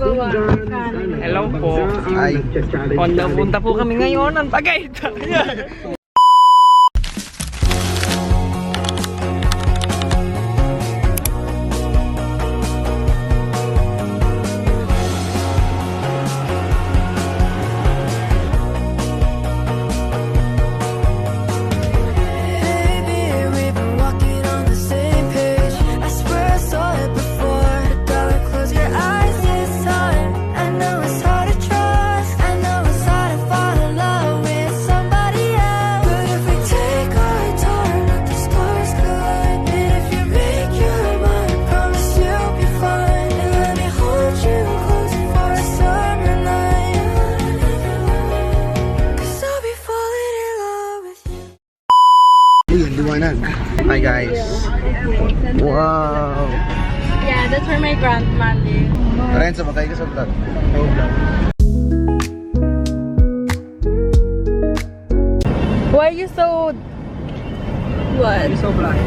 Hello po. Ay. Punta po kami ngayon ng Tagaytay. Hi guys. Wow. Yeah, that's where my grandma lives. Renzo, magkaya ka sa vlog. Why are you so... What? So black.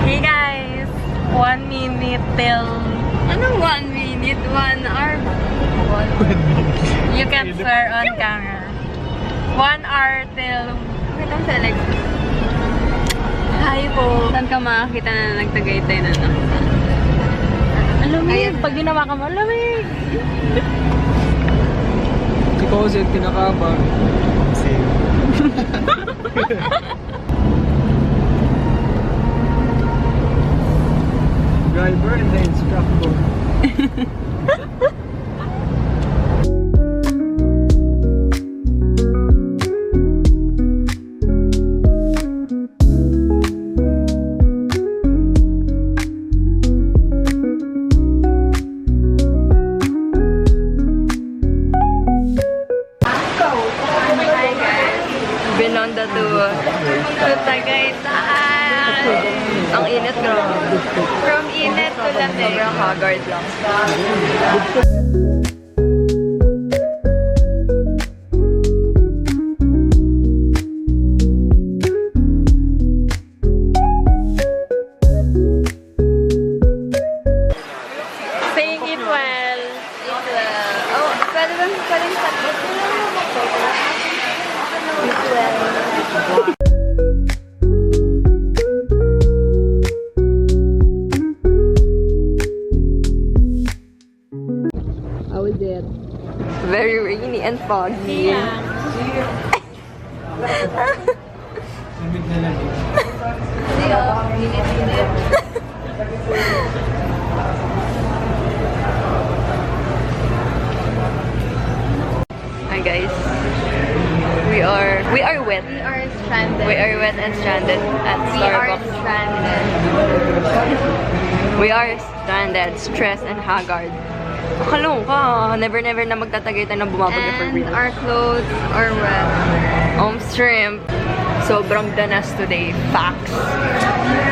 Hey guys! 1 minute till... Anong 1 minute? 1 hour? You can swear on camera. 1 hour till... Wait lang sa Alex. Hi po. Saan ka makakita na nagtagaytay na na? Alamig. Pag ginawa ka mo, alamig. Ikaw kasi kinakaba. Same. Driver and the instructor. Binonda to Tagaytay. Ang init, grabe. From init to lamig. Sobrang haggard lang. Saying it well. It well. Oh, pwede ba rin sa How is it? Very rainy and foggy. Hi guys. We are wet. We are stranded. We are wet and stranded at Starbucks. We are stranded, stressed and haggard. Kalungka. Never na magtatagay tayo ng bumabagay for breathing. And our clothes are wet. Shrimp. Sobrang danas today. Facts.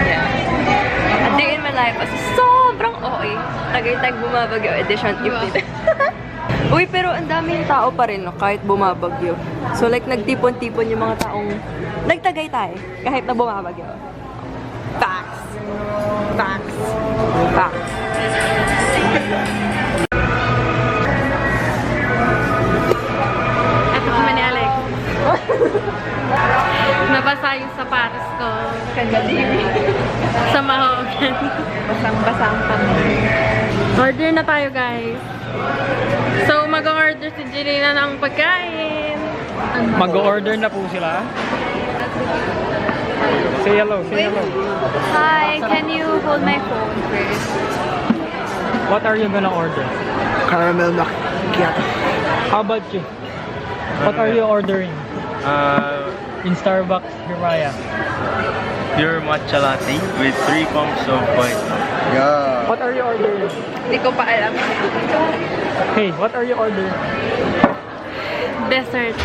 Yeah. A day in my life as sobrang OA. Tagaytay bumabagyo edition if needed. Uy, pero ang daming tao pa rin, no, kahit bumabagyo. So, like, nagtipon-tipon yung mga taong nagtagaytay kahit na bumabagyo. Facts. Facts. Facts. Ito naman ni Alex. Nabasa yung sapatos ko. Kagaliwi. Sa mahogan. Basang-basang kami. Order na tayo, guys. So, mag-order si Jelena ng pagkain. Mag-order na po sila. Say hello, say hello. Hi, can you hold my phone first? What are you gonna order? Caramel macchiato. How about you? What are you ordering? In Starbucks, Hiraya. Pure matcha latte with 3 pumps of white. Yeah. What are you ordering? Hindi ko pa alam. Hey, what are you ordering? Dessert.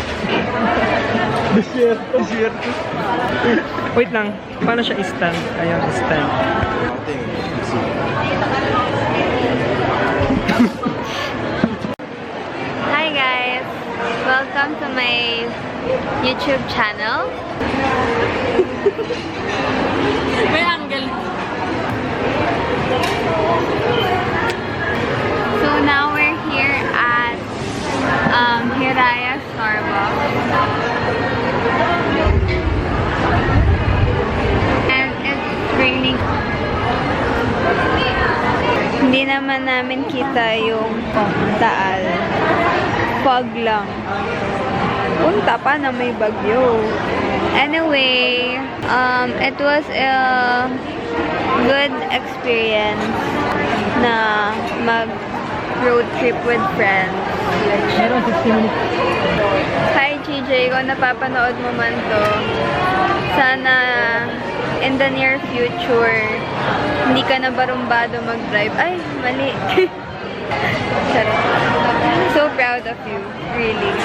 Dessert. Dessert. Wait lang. Paano siya i-stand? Ayan, stand. Hi guys! Welcome to my YouTube channel. May angle. Hindi naman namin kita yung Taal. Fog lang. Punta pa na may bagyo. Anyway, it was a good experience na mag road trip with friends. Meron 60 minutes. Hi GJ, kung napapanood mo man to, sana in the near future, hindi ka na barumbado mag-drive. Ay, mali. Charot. So proud of you, really.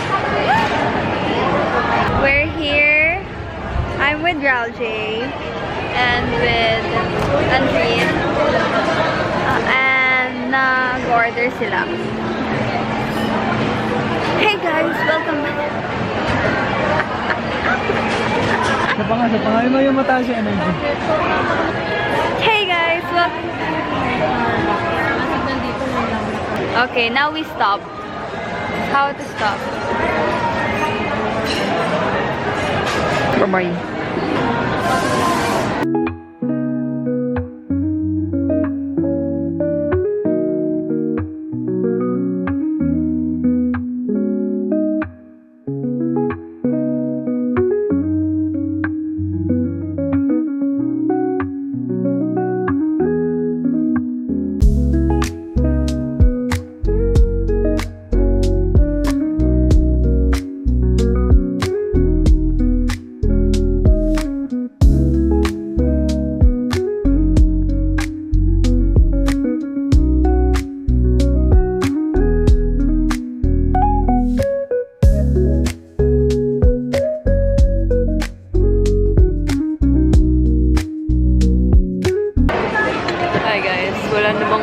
We're here. I'm with Ralj and with Andreen. And nag-order sila. Hey guys, welcome back. Sa pa nga. Yung mataas yung energy. Hey guys, welcome. Okay, now we stop. How to stop? Bye-bye.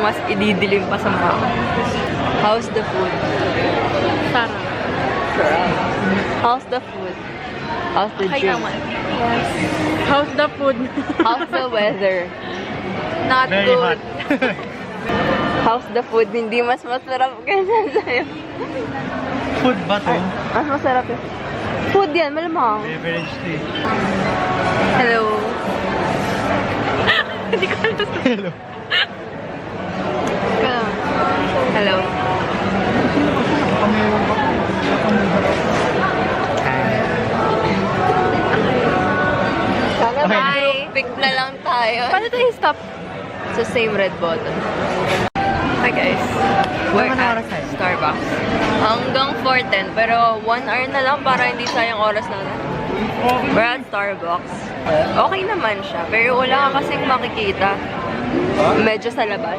Mas ididilim pa sa mukha. How's the food? Sarap. How's the food? How's the gym? Yes. How's the food? How's the weather? Not Very good. hot. How's the food? Hindi mas masarap kaysa sa'yo. Food ba to? Mas masarap yun. Food yan, malamang. Beverage tea. Hello. Hindi ko alam. Hello. Hello. Bye! Pick na lang tayo. Paano tayo stop? So, same red button. Hi guys. We're at Starbucks. Hanggang 4:10, pero 1 hour na lang para hindi sayang oras natin. We're at Starbucks. Okay naman siya, pero wala ka kasing makikita. Medyo sa labas.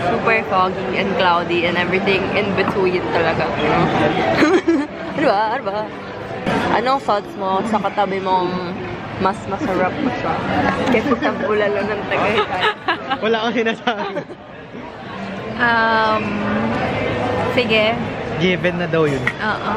Super foggy and cloudy and everything in between talaga. Ano ba? Ano ba? Anong thoughts mo sa katabi mong mas masarap pa siya? Kasi sa bulalo ng Tagaytay. Wala kang sinasabi. Sige. Given na daw yun. Oo.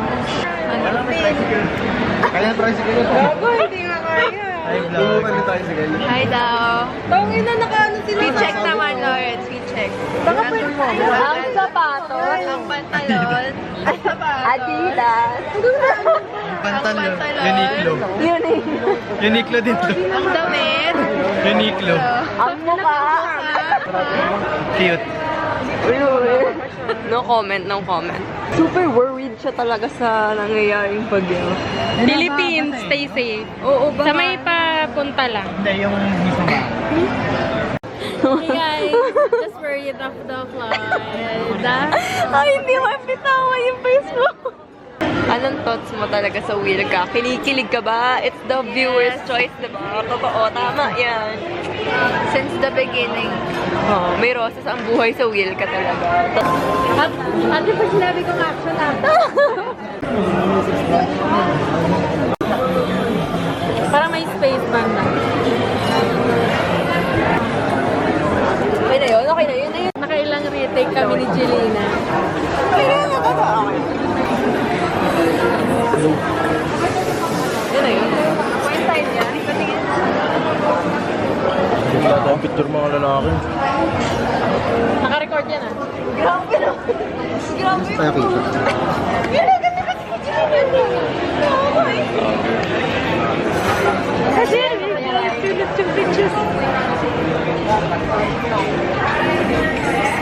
Kaya tricycle ito. Hindi nga kaya. Hi, vlog. Ano tricycle? Hi daw. Tawagin na nakaano sila. We-check naman, Lawrence. We-check. Baka pwede mo. Ang sapatos. Ang pantalon. Ang sapatos. Adidas. Ang pantalon. Uniqlo. Uniqlo din to. Ang damit. Uniqlo. Ang mukha. Cute. No comment, no comment. Super worried siya talaga sa nangyayaring bagyo. Philippines, stay safe. Oo ba? Sa may papunta lang. Hindi, yung mismo ba? Hey guys, just worried of the flight. Ay, hindi mo bitawa yung Facebook. Anong thoughts mo talaga sa wheel ka? Kinikilig ka ba? It's the viewer's choice, diba? Totoo, tama yan. Since the beginning, may roses ang buhay sa wheel ka talaga. At di pa sinabi kong action natin. Para may space banda. Okay na yun, okay na yun. Nakailang retake kami ni Jelena. Okay na yun, okay. Yun na yun. Point side yan. Patingin. Wala tayong picture mga lalaki. Naka-record yan ah. Grabe na. Grabe. Kaya picture. Yan, ganda kasi Kasi tulad yung pictures.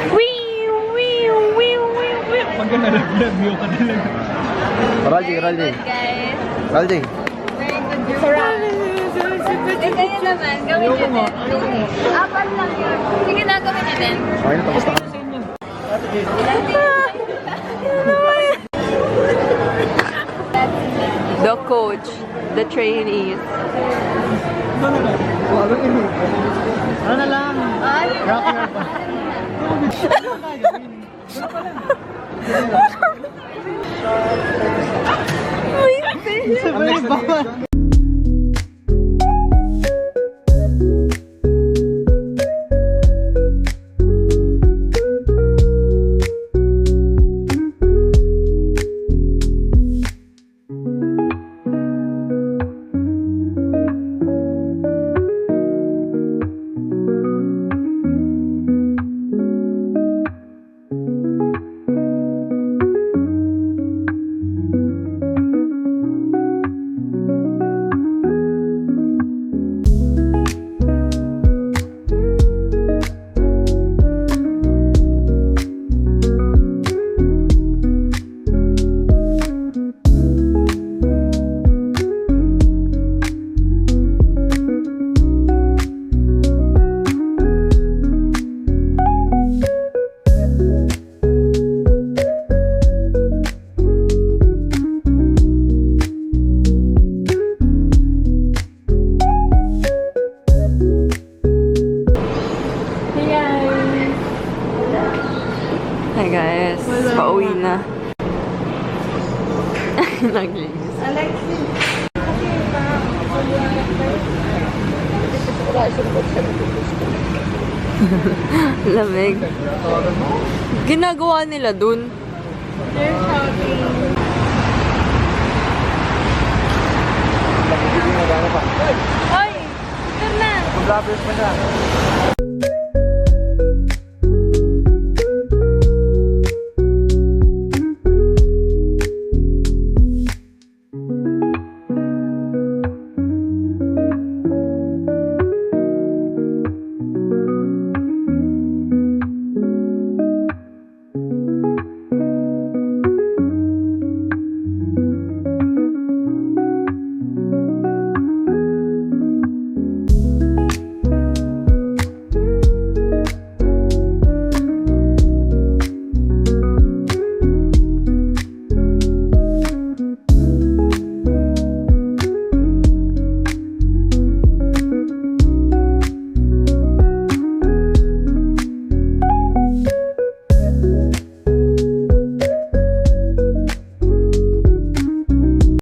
Uy! Nag-view ka talaga. Raldi, Raldi. Good, guys. Raldi. Very good job. Eh, kayo naman. Gawin nyo din. Apat lang yun. Sige na, gawin nyo din. Okay na, tapos na. The coach, the trainees. Ano na lang? Rocker pa. Ang next na. Hi guys, pauwi na. Naglinis. Lamig. Ginagawa nila dun. They're shouting. Oy! Ito na! Mag-rappers pa siya.